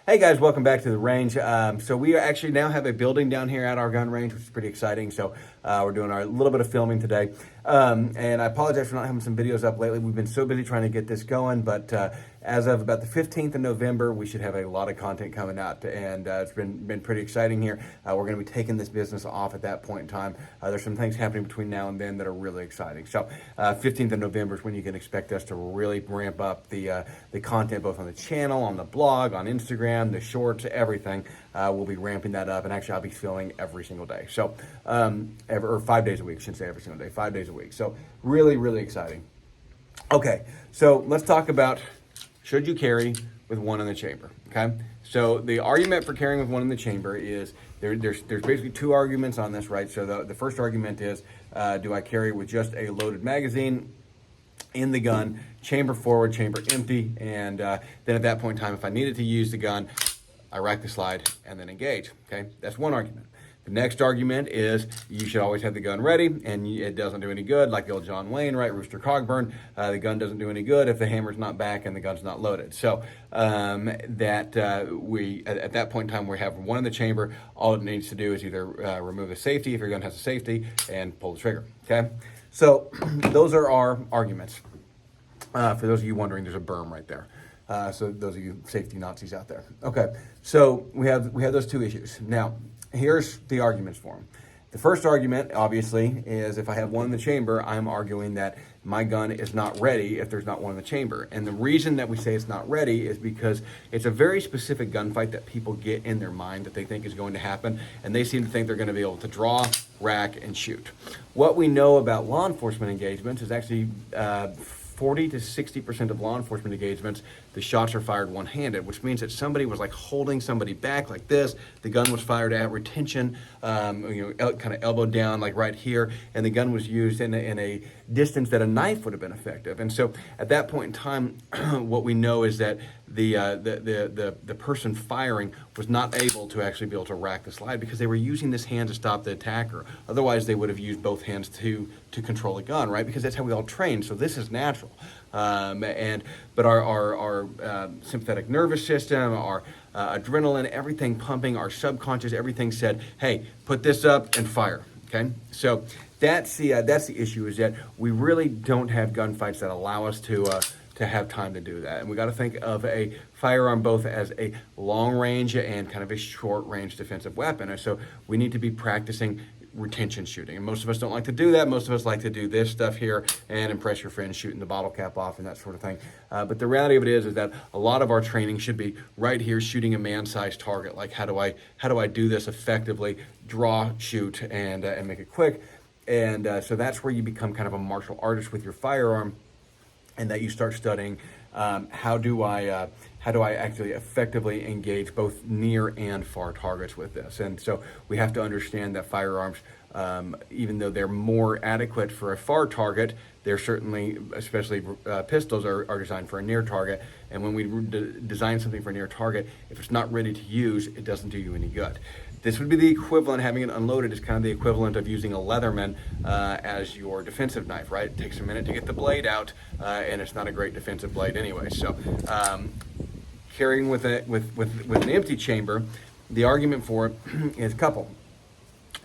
Hey guys, welcome back to the range. So we actually now have a building down here at our gun range, which is pretty exciting. So we're doing our little bit of filming today. And I apologize for not having some videos up lately. We've been so busy trying to get this going, but as of about the 15th of November, we should have a lot of content coming out, and it's been pretty exciting here. We're going to be taking this business off at that point in time. There's some things happening between now and then that are really exciting. So 15th of November is when you can expect us to really ramp up the content, both on the channel, on the blog, on Instagram, the shorts, everything. We'll be ramping that up, and actually I'll be filming every single day. So, or 5 days a week, I shouldn't say every single day, 5 days a week. So really, really exciting. Okay, so let's talk about should you carry with one in the chamber, okay? So the argument for carrying with one in the chamber is, there's basically two arguments on this, right? So the first argument is, do I carry with just a loaded magazine in the gun, chamber forward, chamber empty, and then at that point in time, if I needed to use the gun, I rack the slide and then engage, okay? That's one argument. The next argument is you should always have the gun ready, and it doesn't do any good, like the old John Wayne, right? Rooster Cogburn, the gun doesn't do any good if the hammer's not back and the gun's not loaded. So at that point in time, we have one in the chamber. All it needs to do is either remove the safety, if your gun has a safety, and pull the trigger, okay? So those are our arguments. For those of you wondering, there's a berm right there. So those of you safety Nazis out there. Okay, so we have those two issues. Now, here's the arguments for them. The first argument, obviously, is if I have one in the chamber, I'm arguing that my gun is not ready if there's not one in the chamber. And the reason that we say it's not ready is because it's a very specific gunfight that people get in their mind that they think is going to happen, and they seem to think they're going to be able to draw, rack, and shoot. What we know about law enforcement engagements is actually 40 to 60% of law enforcement engagements, the shots are fired one-handed, which means that somebody was like holding somebody back like this. The gun was fired at retention, kind of elbow down, like right here, and the gun was used in a distance that a knife would have been effective. And so at that point in time, what we know is that the person firing was not able to actually be able to rack the slide because they were using this hand to stop the attacker. Otherwise, they would have used both hands to control a gun, right? Because that's how we all train. So this is natural. But our sympathetic nervous system, our adrenaline, everything pumping, our subconscious, everything said, hey, put this up and fire. Okay, so that's the issue, is that we really don't have gunfights that allow us to have time to do that. And we got to think of a firearm both as a long range and kind of a short range defensive weapon. And so we need to be practicing retention shooting. And most of us don't like to do that. Most of us like to do this stuff here and impress your friends shooting the bottle cap off and that sort of thing. But the reality of it is that a lot of our training should be right here shooting a man-sized target. Like how do I do this effectively, draw, shoot, and make it quick. And so that's where you become kind of a martial artist with your firearm, and that you start studying how do I actually effectively engage both near and far targets with this. And so we have to understand that firearms, even though they're more adequate for a far target, they're certainly, especially pistols, are designed for a near target. And when we design something for a near target, if it's not ready to use, it doesn't do you any good. This would be the equivalent, having it unloaded is kind of the equivalent of using a Leatherman as your defensive knife, right? It takes a minute to get the blade out, and it's not a great defensive blade anyway. So carrying with an empty chamber, the argument for it is a couple.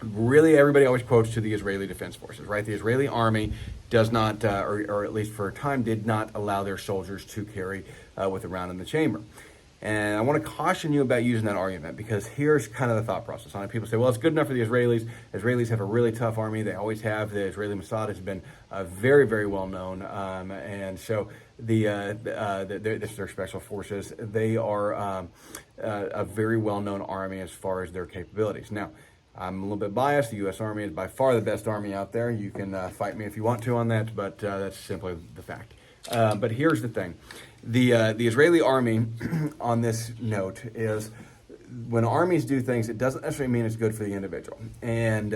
Really, everybody always quotes to the Israeli Defense Forces, right? The Israeli army does not, or at least for a time, did not allow their soldiers to carry with a round in the chamber. And I want to caution you about using that argument, because here's kind of the thought process on it. People say, well, it's good enough for the Israelis. Israelis have a really tough army. They always have. The Israeli Mossad has been very, very well known. And so this is their special forces. They are a very well-known army as far as their capabilities. Now, I'm a little bit biased. The U.S. Army is by far the best army out there. You can fight me if you want to on that, but that's simply the fact. But here's the thing. The Israeli army, on this note, is when armies do things, it doesn't necessarily mean it's good for the individual. And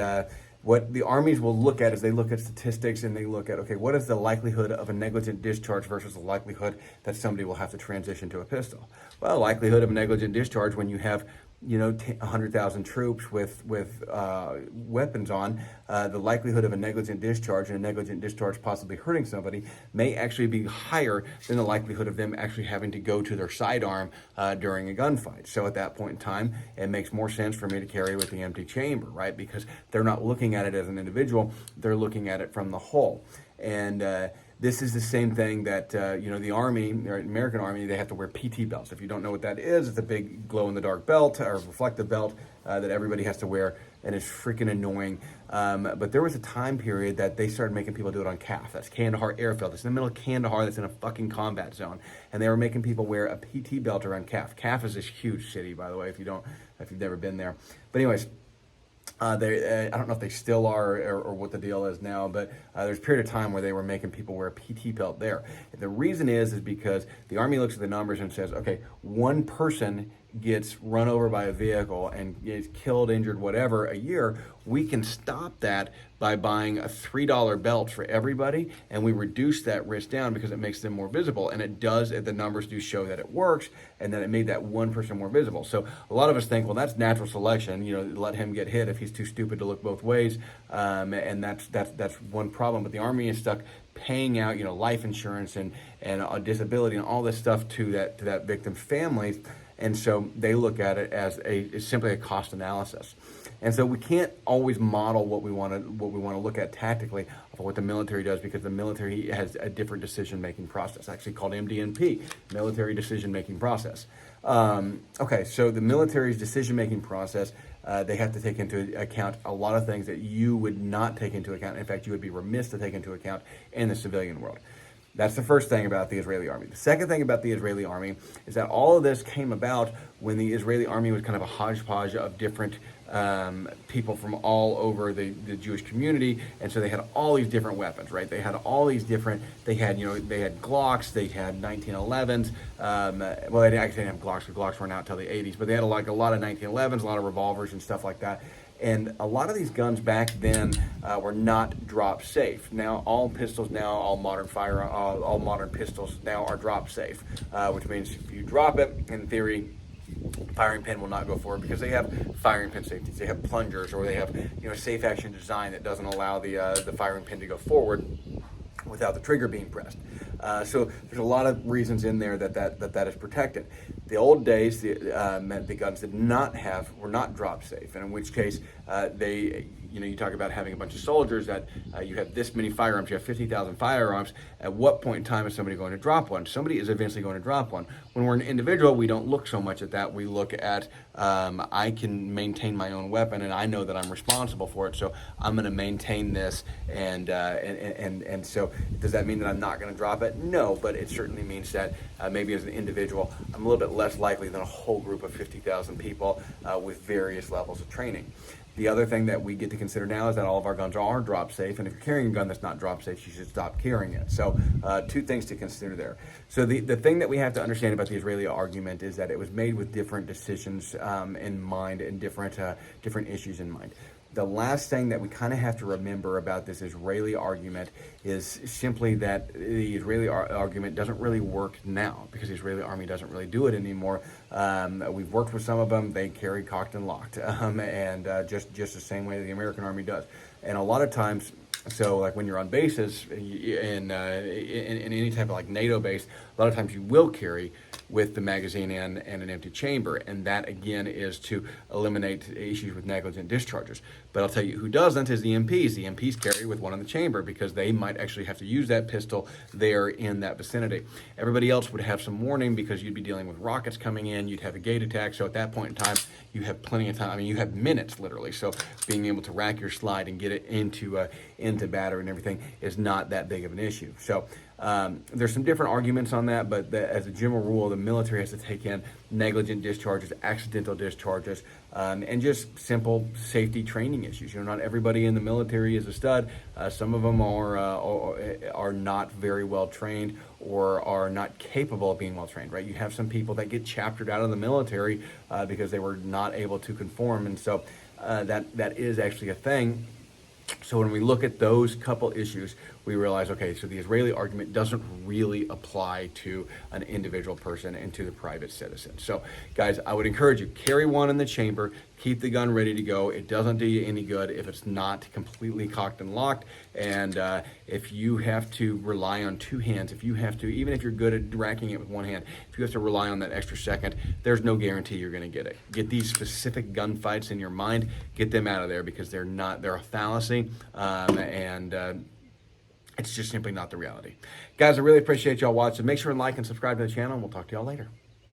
what the armies will look at is they look at statistics, and they look at, okay, what is the likelihood of a negligent discharge versus the likelihood that somebody will have to transition to a pistol? Well, likelihood of a negligent discharge when you have 100,000 troops with weapons on, the likelihood of a negligent discharge and a negligent discharge possibly hurting somebody may actually be higher than the likelihood of them actually having to go to their sidearm during a gunfight. So at that point in time, it makes more sense for me to carry with the empty chamber, right? Because they're not looking at it as an individual, they're looking at it from the whole. And this is the same thing that, the Army, or American Army, they have to wear PT belts. If you don't know what that is, it's a big glow-in-the-dark belt or reflective belt that everybody has to wear, and it's freaking annoying. But there was a time period that they started making people do it on CAF. That's Kandahar Airfield. It's in the middle of Kandahar. That's in a fucking combat zone. And they were making people wear a PT belt around CAF. CAF is this huge city, by the way, if you've never been there. But anyways, I don't know if they still are or what the deal is now, but there's a period of time where they were making people wear a PT belt there. The reason is because the Army looks at the numbers and says, okay, one person gets run over by a vehicle and gets killed, injured, whatever, a year. We can stop that by buying a $3 belt for everybody, and we reduce that risk down because it makes them more visible. And it does, the numbers do show that it works, and that it made that one person more visible. So a lot of us think, well, that's natural selection. Let him get hit if he's too stupid to look both ways, and that's one problem. But the Army is stuck paying out, life insurance and disability and all this stuff to that victim's families. And so they look at it as simply a cost analysis. And so we can't always model what we want to look at tactically of what the military does, because the military has a different decision-making process, actually called MDNP, military decision-making process. Okay, so the military's decision-making process, they have to take into account a lot of things that you would not take into account. In fact, you would be remiss to take into account in the civilian world. That's the first thing about the Israeli army. The second thing about the Israeli army is that all of this came about when the Israeli army was kind of a hodgepodge of different people from all over the Jewish community, and so they had all these different weapons, right? They had all these different. They had Glocks, they had 1911s. Well, they actually didn't have Glocks, because Glocks weren't out until the 80s, but they had a lot of 1911s, a lot of revolvers and stuff like that. And a lot of these guns back then were not drop safe. Now all modern pistols now are drop safe, which means if you drop it, in theory, firing pin will not go forward, because they have firing pin safeties. They have plungers, or they have safe action design that doesn't allow the firing pin to go forward without the trigger being pressed. So there's a lot of reasons in there that is protected. The old days, the guns were not drop safe, and in which case you talk about having a bunch of soldiers that you have this many firearms, you have 50,000 firearms. At what point in time is somebody going to drop one? Somebody is eventually going to drop one. When we're an individual, we don't look so much at that. We look at, I can maintain my own weapon, and I know that I'm responsible for it, so I'm going to maintain this. And so does that mean that I'm not going to drop it? No, but it certainly means that maybe as an individual, I'm a little bit less likely than a whole group of 50,000 people with various levels of training. The other thing that we get to consider now is that all of our guns are drop safe, and if you're carrying a gun that's not drop safe, you should stop carrying it. So two things to consider there. So the thing that we have to understand about the Israeli argument is that it was made with different decisions in mind, and different issues in mind. The last thing that we kind of have to remember about this Israeli argument is simply that the Israeli argument doesn't really work now, because the Israeli army doesn't really do it anymore. We've worked with some of them; they carry cocked and locked, and just the same way the American army does. And a lot of times, so like when you're on bases in any type of like NATO base, a lot of times you will carry with the magazine and an empty chamber, and that again is to eliminate issues with negligent discharges. But I'll tell you who doesn't is the MPs. The MPs carry with one in the chamber, because they might actually have to use that pistol there in that vicinity. Everybody else would have some warning, because you'd be dealing with rockets coming in, you'd have a gate attack, so at that point in time you have plenty of time. I mean, you have minutes literally, so being able to rack your slide and get it into battery and everything is not that big of an issue. So there's some different arguments on that, but as a general rule, the military has to take in negligent discharges, accidental discharges, and just simple safety training issues. Not everybody in the military is a stud. Some of them are not very well trained, or are not capable of being well trained, right? You have some people that get chaptered out of the military because they were not able to conform, and so that is actually a thing. So when we look at those couple issues, we realize, okay, so the Israeli argument doesn't really apply to an individual person and to the private citizen. So guys, I would encourage you, carry one in the chamber, keep the gun ready to go. It doesn't do you any good if it's not completely cocked and locked. And if you have to rely on two hands, if you have to, even if you're good at racking it with one hand, if you have to rely on that extra second, there's no guarantee you're gonna get it. Get these specific gunfights in your mind, get them out of there, because they're a fallacy. It's just simply not the reality. Guys, I really appreciate y'all watching. Make sure and like and subscribe to the channel, and we'll talk to y'all later.